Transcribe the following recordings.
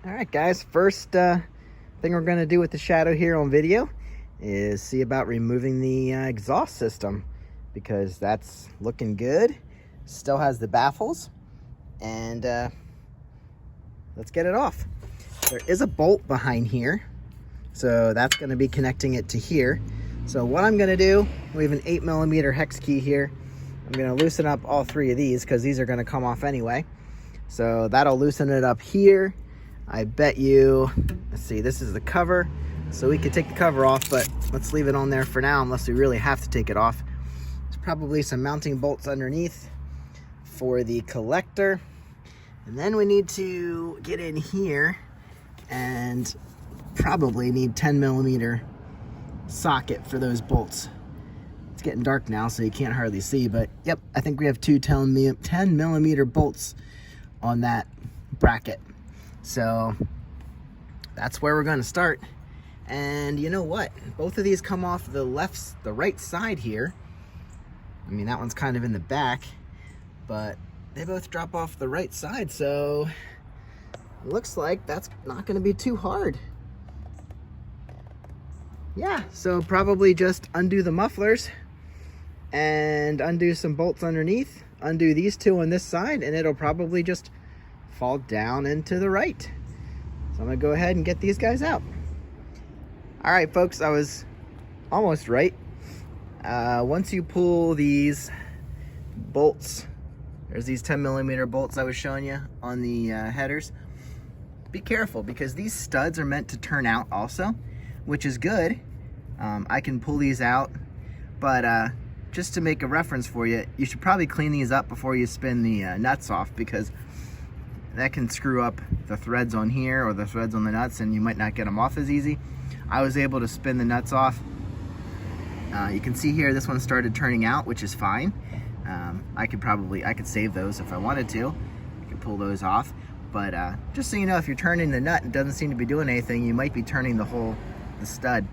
All right, guys, first thing we're going to do with the Shadow here on video is see about removing the exhaust system, because that's looking good. Still has the baffles, and let's get it off. There is a bolt behind here, so that's going to be connecting it to here. So what I'm going to do, we have an 8mm hex key here. I'm going to loosen up all three of these because these are going to come off anyway. So that'll loosen it up here. I bet you, let's see, this is the cover. So we could take the cover off, but let's leave it on there for now unless we really have to take it off. There's probably some mounting bolts underneath for the collector. And then we need to get in here and probably need 10mm socket for those bolts. It's getting dark now, so you can't hardly see, but yep, I think we have two 10mm bolts on that bracket. So that's where we're going to start. And you know what? Both of these come off the right side here. I mean, that one's kind of in the back, but they both drop off the right side. So it looks like that's not going to be too hard. Yeah, so probably just undo the mufflers and undo some bolts underneath. Undo these two on this side, and it'll probably just fall down and to the right. So I'm gonna go ahead and get these guys out. All right, folks, I was almost right. Once you pull these bolts, there's these 10mm bolts I was showing you on the headers. Be careful, because these studs are meant to turn out also, which is good. I can pull these out, but just to make a reference for you, you should probably clean these up before you spin the nuts off, because that can screw up the threads on here or the threads on the nuts, and you might not get them off as easy. I was able to spin the nuts off. You can see here this one started turning out, which is fine. I could save those if I wanted to. I could pull those off, but just so you know, if you're turning the nut and it doesn't seem to be doing anything, you might be turning the stud,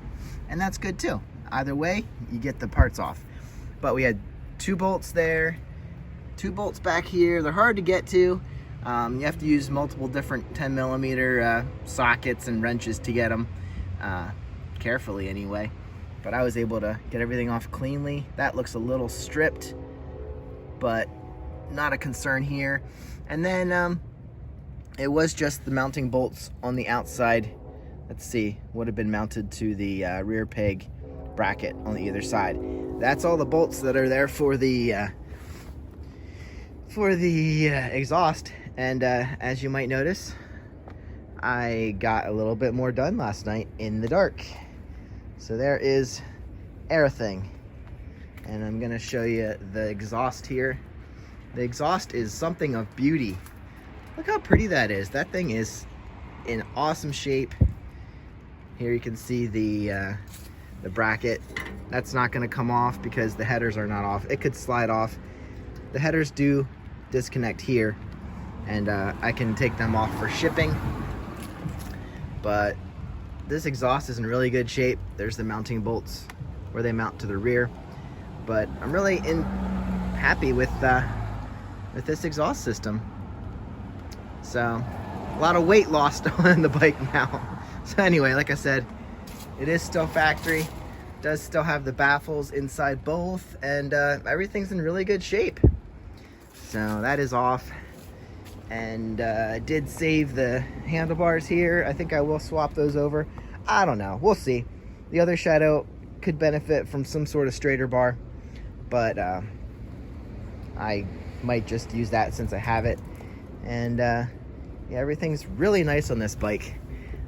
and that's good too. Either way, you get the parts off. But we had two bolts there, two bolts back here. They're hard to get to. You have to use multiple different 10mm sockets and wrenches to get them, carefully anyway. But I was able to get everything off cleanly. That looks a little stripped, but not a concern here. And then it was just the mounting bolts on the outside. Let's see, would have been mounted to the rear peg bracket on the either side. That's all the bolts that are there for the exhaust. And as you might notice, I got a little bit more done last night in the dark. So there is everything. And I'm gonna show you the exhaust here. The exhaust is something of beauty. Look how pretty that is. That thing is in awesome shape. Here you can see the bracket. That's not gonna come off because the headers are not off. It could slide off. The headers do disconnect here, and I can take them off for shipping. But this exhaust is in really good shape. There's the mounting bolts where they mount to the rear. But I'm really happy with this exhaust system. So a lot of weight lost on the bike now. So anyway, like I said, it is still factory. Does still have the baffles inside both, and everything's in really good shape. So that is off. And I did save the handlebars here. I think I will swap those over. I don't know, we'll see. The other Shadow could benefit from some sort of straighter bar, but I might just use that since I have it. And yeah, everything's really nice on this bike.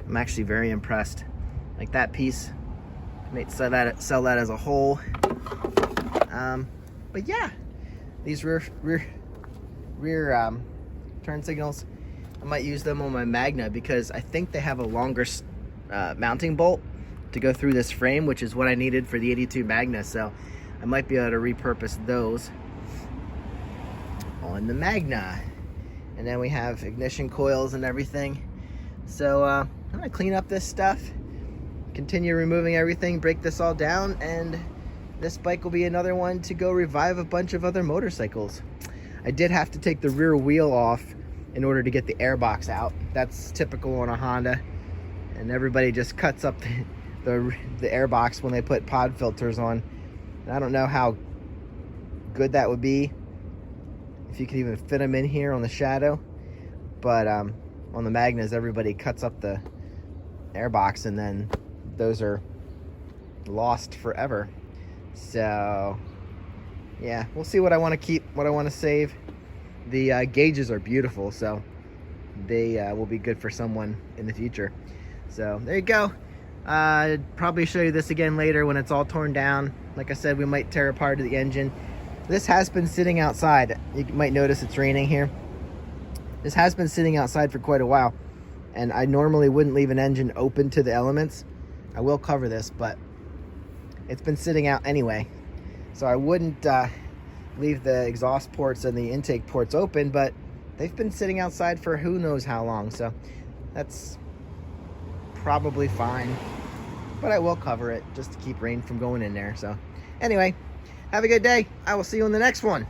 I'm actually very impressed. Like that piece, I might sell that as a whole. But yeah, these rear turn signals, I might use them on my Magna because I think they have a longer mounting bolt to go through this frame, which is what I needed for the 82 Magna. So I might be able to repurpose those on the Magna. And then we have ignition coils and everything. So I'm gonna clean up this stuff, continue removing everything, break this all down, and this bike will be another one to go revive a bunch of other motorcycles. I did have to take the rear wheel off in order to get the air box out. That's typical on a Honda, and everybody just cuts up the air box when they put pod filters on. And I don't know how good that would be if you could even fit them in here on the Shadow, but on the Magnas everybody cuts up the air box and then those are lost forever. So yeah, we'll see what I want to keep, what I want to save. The gauges are beautiful, so they will be good for someone in the future. So there you go. Probably show you this again later when it's all torn down. Like I said, we might tear apart the engine. This has been sitting outside. You might notice it's raining here. This has been sitting outside for quite a while, and I normally wouldn't leave an engine open to the elements. I will cover this, but it's been sitting out anyway. So I wouldn't leave the exhaust ports and the intake ports open, but they've been sitting outside for who knows how long, so that's probably fine. But I will cover it just to keep rain from going in there. So anyway, have a good day. I will see you in the next one.